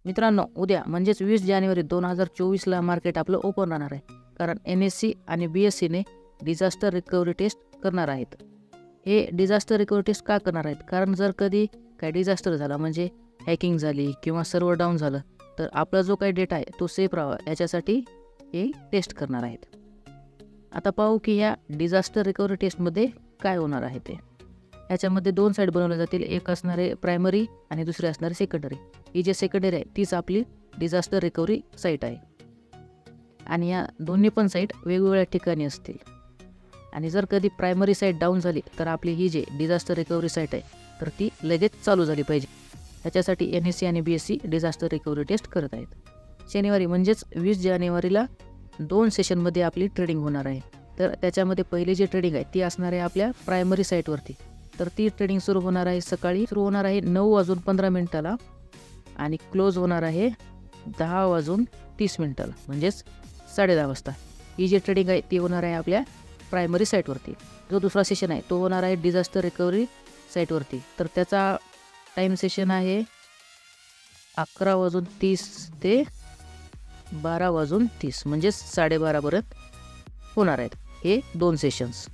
मित्रांनो, उद्या म्हणजेच 20 जानेवारी 2024ला मार्केट आपलं ओपन राहणार आहे. कारण NSE आणि BSEने डिझास्टर रिकव्हरी टेस्ट करणार आहेत. हे डिझास्टर रिकव्हरी टेस्ट का करणार आहेत? कारण जर कधी काही डिझास्टर झाला, म्हणजे हॅकिंग झाली किंवा सर्व्हर डाऊन झालं, तर आपला जो काही डेटा आहे तो सेफ राहावा याच्यासाठी हे टेस्ट करणार आहेत. आता पाहू की ह्या डिझास्टर रिकव्हरी टेस्टमध्ये काय होणार आहे ते. याच्यामध्ये 2 साईट बनवल्या जातील. एक असणार आहे प्रायमरी आणि दुसरी असणार आहे सेकंडरी. ही जी सेकंडरी आहे तीच आपली डिझास्टर रिकव्हरी साईट आहे. आणि या दोन्ही पण साईट वेगवेगळ्या ठिकाणी असतील. आणि जर कधी प्रायमरी साईट डाऊन झाली तर आपली ही जी डिझास्टर रिकव्हरी साईट आहे तर ती लगेच चालू झाली पाहिजे. त्याच्यासाठी NSE आणि BSE डिझास्टर रिकव्हरी टेस्ट करत आहेत. शनिवारी म्हणजेच 20 जानेवारीला 2 सेशनमध्ये आपली ट्रेडिंग होणार आहे. तर त्याच्यामध्ये पहिली जी ट्रेडिंग आहे ती असणार आहे आपल्या प्रायमरी साईटवरती. तर ती ट्रेडिंग सुरू होणार आहे सकाळी 9:15 आणि क्लोज होणार आहे 10:30 म्हणजेच 10:30 वाजता. ही जी ट्रेडिंग आहे ती होणार आहे आपल्या प्रायमरी साईटवरती. जो दुसरा सेशन आहे तो होणार आहे डिझास्टर रिकव्हरी साईटवरती. तर त्याचा टाईम सेशन आहे 11:30 ते 12:30 म्हणजेच 12:30 पर्यंत होणार आहेत हे 2 सेशन्स.